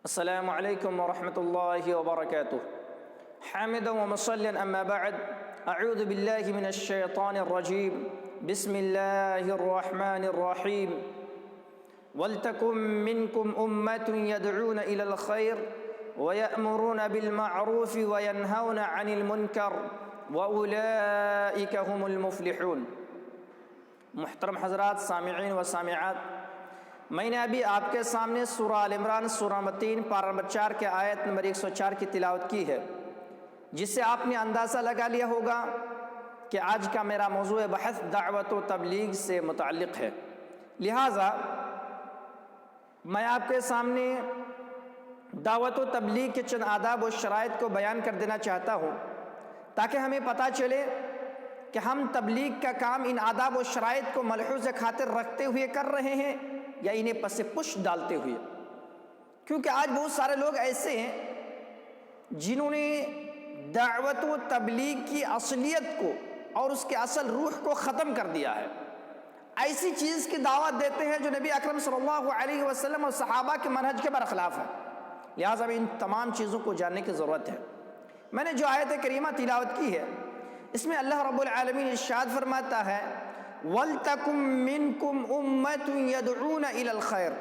السلام علیکم ورحمۃ اللہ وبرکاتہ حامدا ومصلیا اما بعد اعوذ باللہ من الشیطان الرجیم بسم اللہ الرحمن الرحیم ولتکن منکم امۃ یدعون الی الخیر ویأمرون بالمعروف وینہون عن المنکر واولئک هم المفلحون۔ محترم حضرات، سامعین و سامعات، میں نے ابھی آپ کے سامنے سورہ آل عمران سورہ نمبر 3 پارہ نمبر 4 کے آیت نمبر 104 کی تلاوت کی ہے، جس سے آپ نے اندازہ لگا لیا ہوگا کہ آج کا میرا موضوع بحث دعوت و تبلیغ سے متعلق ہے۔ لہٰذا میں آپ کے سامنے دعوت و تبلیغ کے چند آداب و شرائط کو بیان کر دینا چاہتا ہوں، تاکہ ہمیں پتہ چلے کہ ہم تبلیغ کا کام ان آداب و شرائط کو ملحوظ خاطر رکھتے ہوئے کر رہے ہیں یا انہیں پس پش ڈالتے ہوئے۔ کیونکہ آج بہت سارے لوگ ایسے ہیں جنہوں نے دعوت و تبلیغ کی اصلیت کو اور اس کے اصل روح کو ختم کر دیا ہے، ایسی چیز کی دعوت دیتے ہیں جو نبی اکرم صلی اللہ علیہ وسلم اور صحابہ کے منہج کے برخلاف ہے۔ لہٰذا ان تمام چیزوں کو جاننے کی ضرورت ہے۔ میں نے جو آیت کریمہ تلاوت کی ہے، اس میں اللہ رب العالمین ارشاد فرماتا ہے وَلْتَكُمْ مِنْكُمْ أُمَّةٌ يَدْعُونَ إِلَى الْخَيْرِ،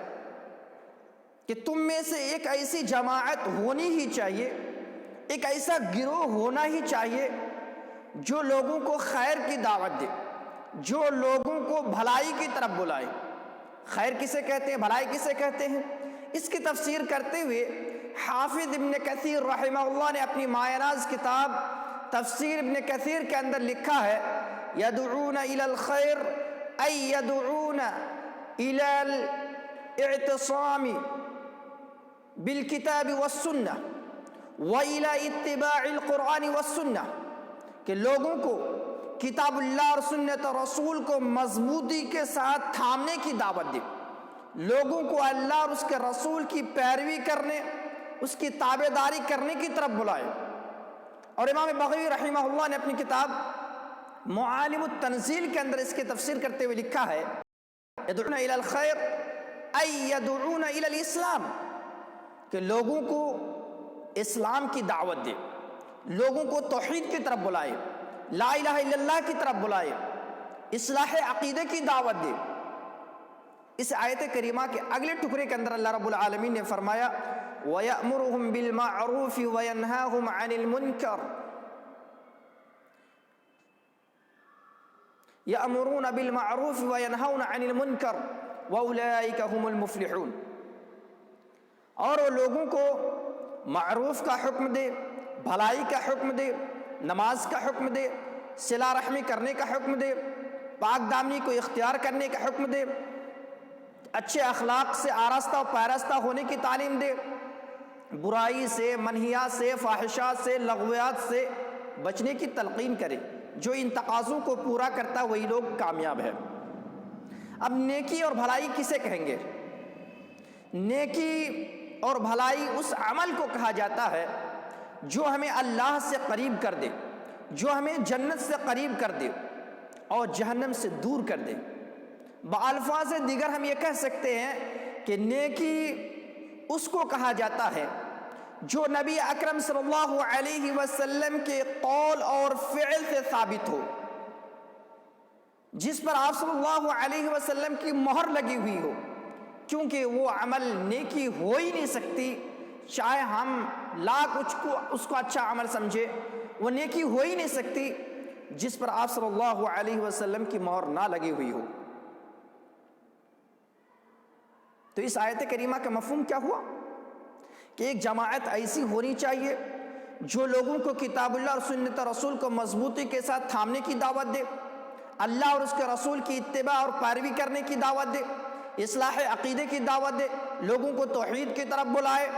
کہ تم میں سے ایک ایسی جماعت ہونی ہی چاہیے، ایک ایسا گروہ ہونا ہی چاہیے جو لوگوں کو خیر کی دعوت دے، جو لوگوں کو بھلائی کی طرف بلائے۔ خیر کسے کہتے ہیں، بھلائی کسے کہتے ہیں؟ اس کی تفسیر کرتے ہوئے حافظ ابن کثیر رحمہ اللہ نے اپنی مایہ ناز کتاب تفسیر ابن کثیر کے اندر لکھا ہے یدعون الی الخیر ای یدعون الی الاعتصام بالکتاب والسنہ وإلی اتباع القرآن والسنہ، کہ لوگوں کو کتاب اللہ اور سنت رسول کو مضبوطی کے ساتھ تھامنے کی دعوت دے، لوگوں کو اللہ اور اس کے رسول کی پیروی کرنے، اس کی تابعداری کرنے کی طرف بلائے۔ اور امام بغوی رحمہ اللہ نے اپنی کتاب معالم التنزیل کے اندر اس کی تفسیر کرتے ہوئے لکھا ہے یدعون الی الخیر ای یدعون الی الاسلام، کہ لوگوں کو اسلام کی دعوت دے، لوگوں کو توحید کی طرف بلائے، لا الہ الا اللہ کی طرف بلائے، اصلاح عقیدے کی دعوت دے۔ اس آیت کریمہ کے اگلے ٹکڑے کے اندر اللہ رب العالمین نے فرمایا وَيَأْمُرُهُمْ بِالْمَعْرُوفِ وَيَنْهَاهُمْ عَنِ الْمُنْكَرِ، يَأْمُرُونَ بِالْمَعْرُوفِ وَيَنْهَوْنَ عَنِ الْمُنْكَرِ وَأُولَئِكَ هُمُ الْمُفْلِحُونَ، اور وہ لوگوں کو معروف کا حکم دے، بھلائی کا حکم دے، نماز کا حکم دے، صلہ رحمی کرنے کا حکم دے، پاک دامنی کو اختیار کرنے کا حکم دے، اچھے اخلاق سے آراستہ و پیراستہ ہونے کی تعلیم دے، برائی سے، منہیات سے، فاحشات سے، لغویات سے بچنے کی تلقین کرے۔ جو ان تقاضوں کو پورا کرتا وہی لوگ کامیاب ہے۔ اب نیکی اور بھلائی کسے کہیں گے؟ نیکی اور بھلائی اس عمل کو کہا جاتا ہے جو ہمیں اللہ سے قریب کر دے، جو ہمیں جنت سے قریب کر دے اور جہنم سے دور کر دے۔ بالفاظ دیگر ہم یہ کہہ سکتے ہیں کہ نیکی اس کو کہا جاتا ہے جو نبی اکرم صلی اللہ علیہ وسلم کے قول اور فعل سے ثابت ہو، جس پر آپ صلی اللہ علیہ وسلم کی مہر لگی ہوئی ہو، کیونکہ وہ عمل نیکی ہو ہی نہیں سکتی، چاہے ہم لاکھ اس کو اچھا عمل سمجھے، وہ نیکی ہو ہی نہیں سکتی جس پر آپ صلی اللہ علیہ وسلم کی مہر نہ لگی ہوئی ہو۔ تو اس آیت کریمہ کا مفہوم کیا ہوا کہ ایک جماعت ایسی ہونی چاہیے جو لوگوں کو کتاب اللہ اور سنت رسول کو مضبوطی کے ساتھ تھامنے کی دعوت دے، اللہ اور اس کے رسول کی اتباع اور پیروی کرنے کی دعوت دے، اصلاح عقیدے کی دعوت دے، لوگوں کو توحید کی طرف بلائے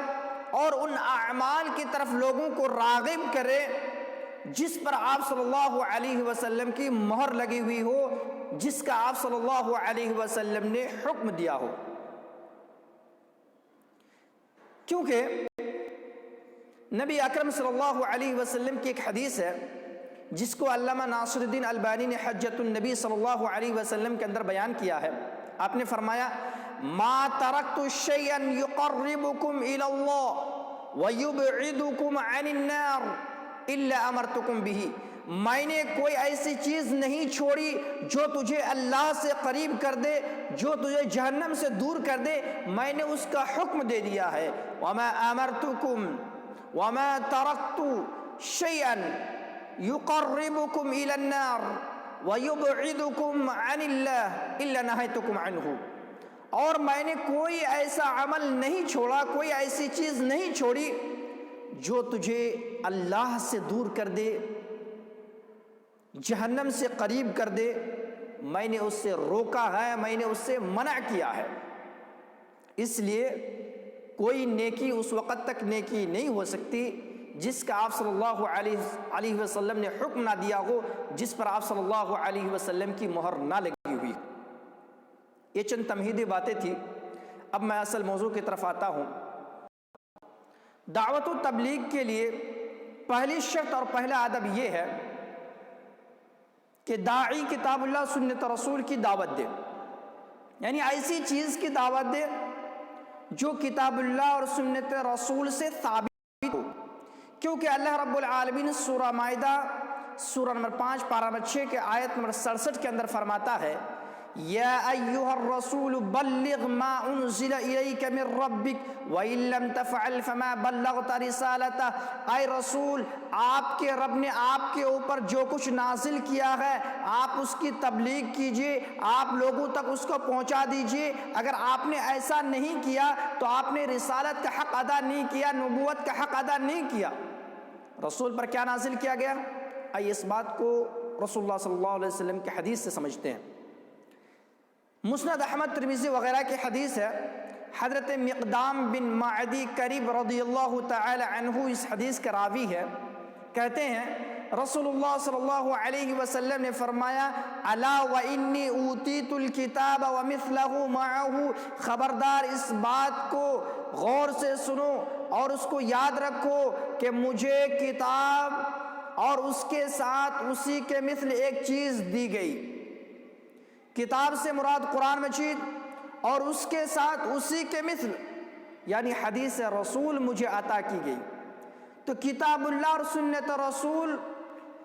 اور ان اعمال کی طرف لوگوں کو راغب کرے جس پر آپ صلی اللہ علیہ وسلم کی مہر لگی ہوئی ہو، جس کا آپ صلی اللہ علیہ وسلم نے حکم دیا ہو۔ کیونکہ نبی اکرم صلی اللہ علیہ وسلم کی ایک حدیث ہے جس کو علامہ ناصر الدین البانی نے حجۃ النبی صلی اللہ علیہ وسلم کے اندر بیان کیا ہے۔ آپ نے فرمایا ما ترکت شیئا یقربکم الی اللہ ویبعدکم عن النار الا امرتکم بہ، میں نے کوئی ایسی چیز نہیں چھوڑی جو تجھے اللہ سے قریب کر دے، جو تجھے جہنم سے دور کر دے، میں نے اس کا حکم دے دیا ہے۔ وما امرتکم وما ترکت شیئا یقربکم الی النار ویبعدکم عن اللہ الا نہیتکم عنہ، اور میں نے کوئی ایسا عمل نہیں چھوڑا، کوئی ایسی چیز نہیں چھوڑی جو تجھے اللہ سے دور کر دے، جہنم سے قریب کر دے، میں نے اس سے روکا ہے، میں نے اس سے منع کیا ہے۔ اس لیے کوئی نیکی اس وقت تک نیکی نہیں ہو سکتی جس کا آپ صلی اللہ علیہ وسلم نے حکم نہ دیا ہو، جس پر آپ صلی اللہ علیہ وسلم کی مہر نہ لگی ہوئی۔ یہ چند تمہیدی باتیں تھی۔ اب میں اصل موضوع کی طرف آتا ہوں۔ دعوت و تبلیغ کے لیے پہلی شرط اور پہلا ادب یہ ہے کہ داعی کتاب اللہ سنت رسول کی دعوت دے، یعنی ایسی چیز کی دعوت دے جو کتاب اللہ اور سنت رسول سے ثابت ہو، کیونکہ اللہ رب العالمین سورہ مائدہ سورہ نمبر 5 پارہ نمبر 6 کے آیت نمبر 67 کے اندر فرماتا ہے یا ایہا الرسول بلغ ما انزل الیک من ربک وَإِن لَّمْ تَفْعَلْ فَمَا بَلَّغْتَ رِسَالَتَهُ، اے رسول آپ کے رب نے آپ کے اوپر جو کچھ نازل کیا ہے آپ اس کی تبلیغ کیجئے، آپ لوگوں تک اس کو پہنچا دیجئے۔ اگر آپ نے ایسا نہیں کیا تو آپ نے رسالت کا حق ادا نہیں کیا، نبوت کا حق ادا نہیں کیا۔ رسول پر کیا نازل کیا گیا؟ آئیے اس بات کو رسول اللہ صلی اللہ علیہ وسلم کے حدیث سے سمجھتے ہیں۔ مسند احمد ترمذی وغیرہ کی حدیث ہے، حضرت مقدام بن معدی کرب رضی اللہ تعالی عنہ اس حدیث کا راوی ہے، کہتے ہیں رسول اللہ صلی اللہ علیہ وسلم نے فرمایا الا وانی اوتیت الکتاب ومثلہ معہ، خبردار اس بات کو غور سے سنو اور اس کو یاد رکھو کہ مجھے کتاب اور اس کے ساتھ اسی کے مثل ایک چیز دی گئی۔ کتاب سے مراد قرآن مجید اور اس کے ساتھ اسی کے مثل یعنی حدیث رسول مجھے عطا کی گئی۔ تو کتاب اللہ اور سنت رسول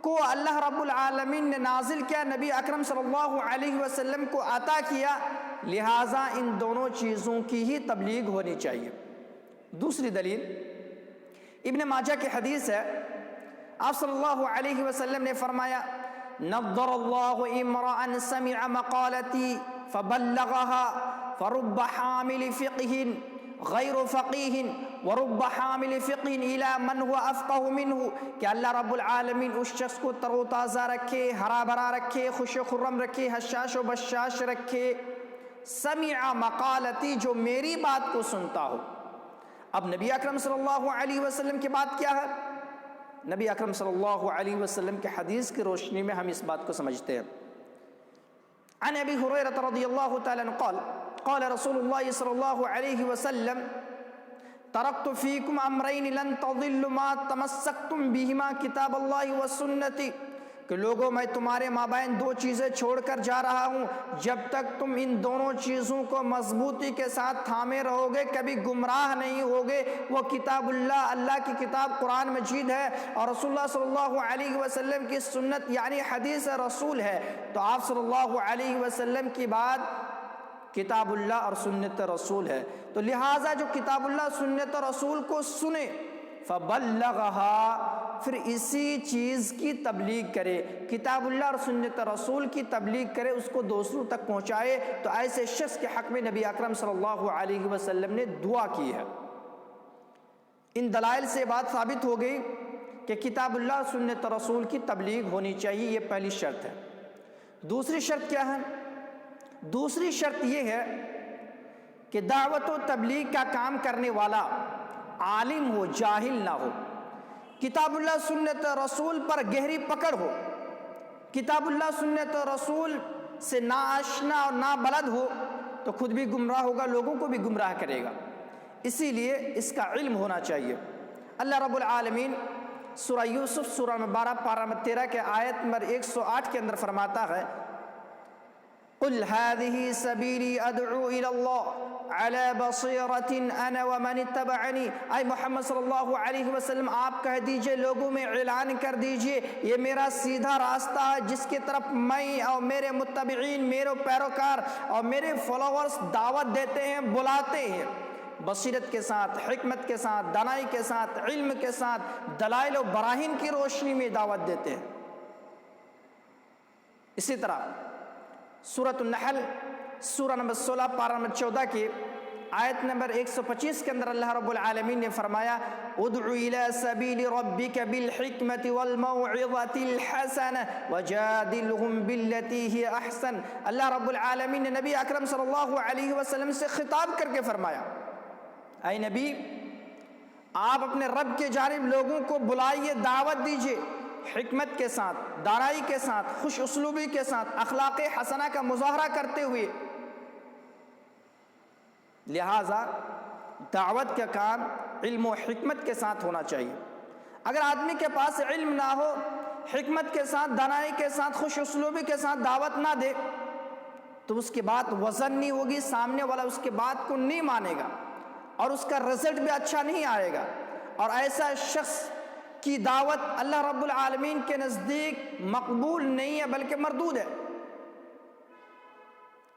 کو اللہ رب العالمین نے نازل کیا، نبی اکرم صلی اللہ علیہ وسلم کو عطا کیا، لہٰذا ان دونوں چیزوں کی ہی تبلیغ ہونی چاہیے۔ دوسری دلیل ابن ماجہ کی حدیث ہے، آپ صلی اللہ علیہ وسلم نے فرمایا نضر اللہ امرأ سمع مقالتی فبلغها فرب حامل فقہ غیر فقیہ ورب حامل فقہ الى من هو افقہ منہ، کہ اللہ رب العالمین اس شخص کو تر و تازہ رکھے، ہرا بھرا رکھے، خوش و خرم رکھے، حشاش و بشاش رکھے۔ سمع مقالتی، جو میری بات کو سنتا ہو۔ اب نبی اکرم صلی اللہ علیہ وسلم کی بات کیا ہے؟ نبی اکرم صلی اللہ علیہ وسلم کے حدیث کی روشنی میں ہم اس بات کو سمجھتے ہیں۔ عن ابی ہریرہ رضی اللہ تعالی عنہ قال قال رسول اللہ صلی اللہ علیہ وسلم ترکت فیکم امرین لن تضلوا ما تمسکتم بہما کتاب اللہ والسنت، کہ لوگوں میں تمہارے مابین دو چیزیں چھوڑ کر جا رہا ہوں، جب تک تم ان دونوں چیزوں کو مضبوطی کے ساتھ تھامے رہو گے کبھی گمراہ نہیں ہوگے۔ وہ کتاب اللہ، اللہ کی کتاب قرآن مجید ہے، اور رسول اللہ صلی اللہ علیہ وسلم کی سنت یعنی حدیث رسول ہے۔ تو آپ صلی اللہ علیہ وسلم کی بات کتاب اللہ اور سنت رسول ہے، تو لہٰذا جو کتاب اللہ سنت رسول کو سنے فبلغها، پھر اسی چیز کی تبلیغ کرے، کتاب اللہ اور سنت رسول کی تبلیغ کرے، اس کو دوسروں تک پہنچائے۔ تو ایسے شخص کے حق میں نبی اکرم صلی اللہ علیہ وسلم نے دعا کی ہے۔ ان دلائل سے بات ثابت ہو گئی کہ کتاب اللہ اور سنت رسول کی تبلیغ ہونی چاہیے، یہ پہلی شرط ہے۔ دوسری شرط کیا ہے؟ دوسری شرط یہ ہے کہ دعوت و تبلیغ کا کام کرنے والا عالم ہو، جاہل نہ ہو، کتاب اللہ سنت رسول پر گہری پکڑ ہو، کتاب اللہ سنت رسول سے نا آشنا اور نا بلد ہو تو خود بھی گمراہ ہوگا، لوگوں کو بھی گمراہ کرے گا۔ اسی لیے اس کا علم ہونا چاہیے۔ اللہ رب العالمین سورہ یوسف سورہ نمبر 12 پارہ نمبر 13 کے آیت نمبر 108 کے اندر فرماتا ہے قل هذه سبیلی ادعو الی اللہ علی بصیرۃ انا ومن اتبعنی، اے محمد صلی اللہ علیہ وسلم آپ کہہ دیجئے، لوگوں میں اعلان کر دیجئے یہ میرا سیدھا راستہ ہے جس کی طرف میں اور میرے متبعین، میرے پیروکار اور میرے فالوورز دعوت دیتے ہیں، بلاتے ہیں، بصیرت کے ساتھ، حکمت کے ساتھ، دانائی کے ساتھ، علم کے ساتھ، دلائل و براہین کی روشنی میں دعوت دیتے ہیں۔ اسی طرح سورۃ النحل سورہ نمبر 16 پارہ نمبر 14 کی آیت نمبر 125 کے اندر اللہ رب العالمین نے فرمایا ادع الی سبیل ربک بالحکمت والموعظۃ الحسنہ وجادلہم باللتی ہی احسن۔ اللہ رب العالمین نے نبی اکرم صلی اللہ علیہ وسلم سے خطاب کر کے فرمایا، اے نبی آپ اپنے رب کے جانب لوگوں کو بلائیے، دعوت دیجئے، حکمت کے ساتھ، دانائی کے ساتھ، خوش اسلوبی کے ساتھ، اخلاق حسنہ کا مظاہرہ کرتے ہوئے۔ لہٰذا دعوت کا کام علم و حکمت کے ساتھ ہونا چاہیے۔ اگر آدمی کے پاس علم نہ ہو، حکمت کے ساتھ، دانائی کے ساتھ، خوش اسلوبی کے ساتھ دعوت نہ دے تو اس کی بات وزن نہیں ہوگی، سامنے والا اس کی بات کو نہیں مانے گا اور اس کا رزلٹ بھی اچھا نہیں آئے گا، اور ایسا شخص کی دعوت اللہ رب العالمین کے نزدیک مقبول نہیں ہے بلکہ مردود ہے،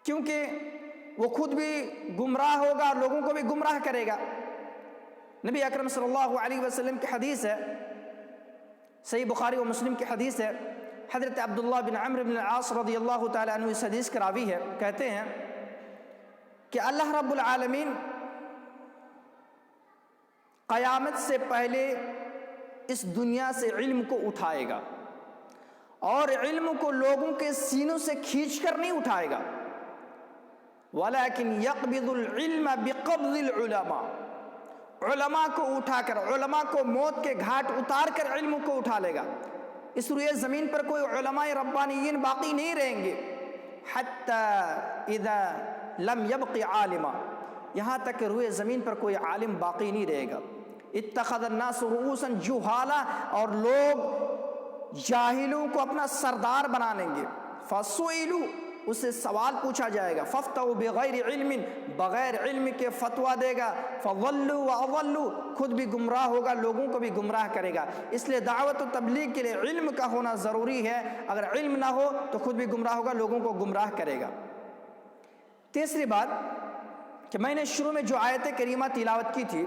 کیونکہ وہ خود بھی گمراہ ہوگا اور لوگوں کو بھی گمراہ کرے گا۔ نبی اکرم صلی اللہ علیہ وسلم کی حدیث ہے، صحیح بخاری و مسلم کی حدیث ہے، حضرت عبداللہ بن عمرو بن العاص رضی اللہ تعالیٰ عنہ اس حدیث کا راوی ہے، کہتے ہیں کہ اللہ رب العالمین قیامت سے پہلے اس دنیا سے علم کو اٹھائے گا، اور علم کو لوگوں کے سینوں سے کھینچ کر نہیں اٹھائے گا، وَلَكِنْ يَقْبِضُ الْعِلْمَ بِقَبْضِ الْعُلَمَاء، علماء کو اٹھا کر، علماء کو موت کے گھاٹ اتار کر علم کو اٹھا لے گا۔ اس روئے زمین پر کوئی علماء ربانیین باقی نہیں رہیں گے، حَتَّى إِذَا لَمْ يَبْقِ عَالِمًا، یہاں تک کہ روئے زمین پر کوئی عالم باقی نہیں رہے گا۔ اتخذ الناس رؤوسا جہالا، اور لوگ جاہلوں کو اپنا سردار بنا لیں گے، فسئلوا، اس سے سوال پوچھا جائے گا، فافتوا بغیر علم، بغیر علم کے فتویٰ دے گا، فضلوا واضلوا، خود بھی گمراہ ہوگا، لوگوں کو بھی گمراہ کرے گا۔ اس لیے دعوت و تبلیغ کے لیے علم کا ہونا ضروری ہے، اگر علم نہ ہو تو خود بھی گمراہ ہوگا، لوگوں کو گمراہ کرے گا۔ تیسری بات کہ میں نے شروع میں جو آیت کریمہ تلاوت کی تھی،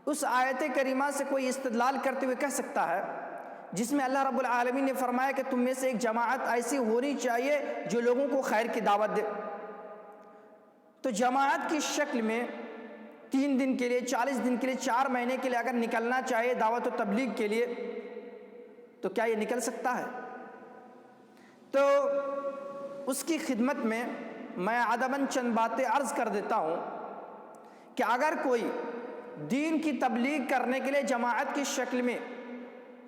اس آیت کریمہ سے کوئی استدلال کرتے ہوئے کہہ سکتا ہے جس میں اللہ رب العالمین نے فرمایا کہ تم میں سے ایک جماعت ایسی ہونی چاہیے جو لوگوں کو خیر کی دعوت دے، تو جماعت کی شکل میں 3 دن کے لیے، 40 دن کے لیے، 4 مہینے کے لیے اگر نکلنا چاہے دعوت و تبلیغ کے لیے تو کیا یہ نکل سکتا ہے؟ تو اس کی خدمت میں میں ادباً چند باتیں عرض کر دیتا ہوں کہ اگر کوئی دین کی تبلیغ کرنے کے لیے جماعت کی شکل میں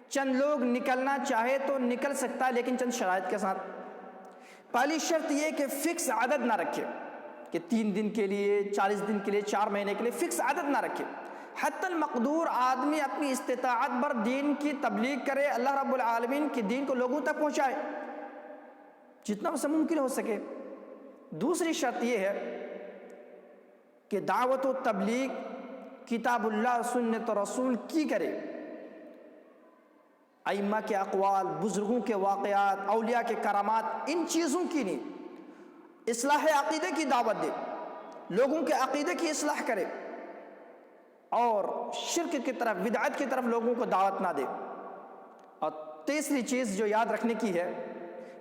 چند لوگ نکلنا چاہے تو نکل سکتا ہے، لیکن چند شرائط کے ساتھ۔ پہلی شرط یہ کہ فکس عدد نہ رکھے کہ 3 دن کے لیے، 40 دن کے لیے، 4 مہینے کے لیے، فکس عدد نہ رکھے۔ حتی المقدور آدمی اپنی استطاعت پر دین کی تبلیغ کرے، اللہ رب العالمین کے دین کو لوگوں تک پہنچائے جتنا اسے ممکن ہو سکے۔ دوسری شرط یہ ہے کہ دعوت و تبلیغ کتاب اللہ، سنت رسول کی کرے، ائمہ کے اقوال، بزرگوں کے واقعات، اولیاء کے کرامات، ان چیزوں کی نہیں۔ اصلاح عقیدے کی دعوت دے، لوگوں کے عقیدے کی اصلاح کرے، اور شرک کی طرف، بدعت کی طرف لوگوں کو دعوت نہ دے۔ اور تیسری چیز جو یاد رکھنے کی ہے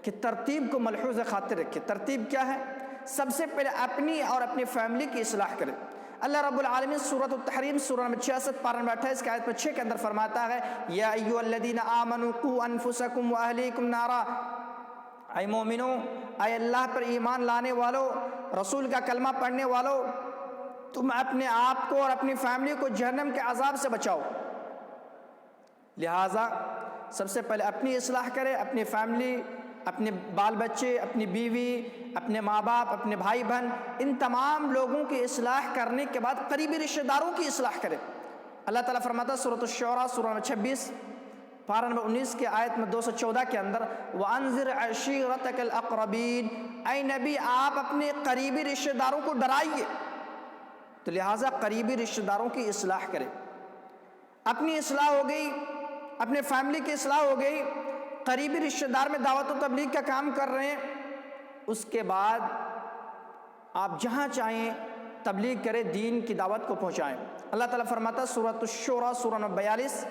کہ ترتیب کو ملحوظ خاطر رکھے۔ ترتیب کیا ہے؟ سب سے پہلے اپنی اور اپنی فیملی کی اصلاح کرے۔ اللہ رب العالمین سورۃ التحریم سورہ نمبر 66 پارہ نمبر 28 کی آیت 6 کے اندر فرماتا ہے، یا ایھا الذین آمنوا قوا انفسکم واہلیکم نارا، اے مومنو، اے اللہ پر ایمان لانے والو، رسول کا کلمہ پڑھنے والو، تم اپنے آپ کو اور اپنی فیملی کو جہنم کے عذاب سے بچاؤ۔ لہٰذا سب سے پہلے اپنی اصلاح کرے، اپنی فیملی، اپنے بال بچے، اپنی بیوی، اپنے ماں باپ، اپنے بھائی بہن، ان تمام لوگوں کی اصلاح کرنے کے بعد قریبی رشتہ داروں کی اصلاح کرے۔ اللہ تعالیٰ فرماتا ہے سورۃ الشعراء سورہ 26 پارہ نمبر 19 کے آیت میں 214 کے اندر وَأَنذِرْ عَشِيرَتَكَ الْأَقْرَبِينَ، اے نبی آپ اپنے قریبی رشتہ داروں کو ڈرائیے۔ تو لہٰذا قریبی رشتہ داروں کی اصلاح کرے، اپنی اصلاح ہو گئی، اپنے فیملی کی اصلاح ہو گئی، قریبی رشتہ دار میں دعوت و تبلیغ کا کام کر رہے ہیں، اس کے بعد آپ جہاں چاہیں تبلیغ کریں، دین کی دعوت کو پہنچائیں۔ اللہ تعالیٰ فرماتا ہے سورۃ الشورى سورہ نمبر 42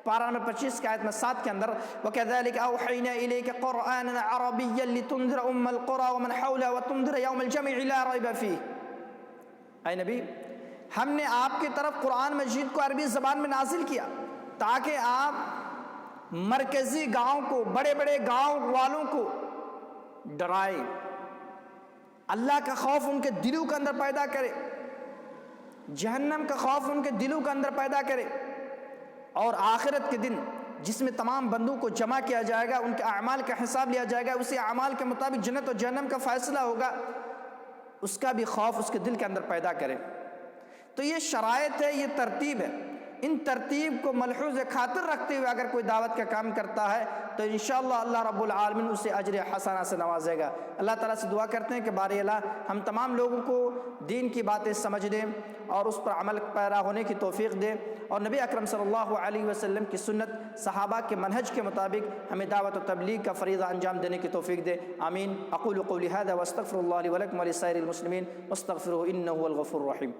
پارہ نمبر 25 کی آیت میں 7 کے اندر وَكَذَلِكَ أَوْحَيْنَا إِلَيْكَ قُرْآنًا عَرَبِيًّا لِتُنذِرَ أُمَّ الْقُرَىٰ وَمَنْ حَوْلَهَا وَتُنذِرَ يَوْمَ الْجَمْعِ لَا رَيْبَ فِيهِ۔ اے نبی ہم نے آپ کی طرف قرآن مجید کو عربی زبان میں نازل کیا تاکہ آپ مرکزی گاؤں کو، بڑے بڑے گاؤں والوں کو ڈرائے، اللہ کا خوف ان کے دلوں کے اندر پیدا کرے، جہنم کا خوف ان کے دلوں کے اندر پیدا کرے، اور آخرت کے دن جس میں تمام بندوں کو جمع کیا جائے گا، ان کے اعمال کا حساب لیا جائے گا، اسی اعمال کے مطابق جنت و جہنم کا فیصلہ ہوگا، اس کا بھی خوف اس کے دل کے اندر پیدا کرے۔ تو یہ شرائط ہے، یہ ترتیب ہے، ان ترتیب کو ملحوظ خاطر رکھتے ہوئے اگر کوئی دعوت کا کام کرتا ہے تو انشاءاللہ اللہ رب العالمین اسے اجر حسنہ سے نوازے گا۔ اللہ تعالیٰ سے دعا کرتے ہیں کہ باری اللہ ہم تمام لوگوں کو دین کی باتیں سمجھ دیں اور اس پر عمل پیرا ہونے کی توفیق دے، اور نبی اکرم صلی اللہ علیہ وسلم کی سنت، صحابہ کے منہج کے مطابق ہمیں دعوت و تبلیغ کا فریضہ انجام دینے کی توفیق دے، آمین۔ اقول قولی ھذا واستغفر اللہ لی ولکم ولسائر المسلمین واستغفروہ انہ هو الغفور الرحیم۔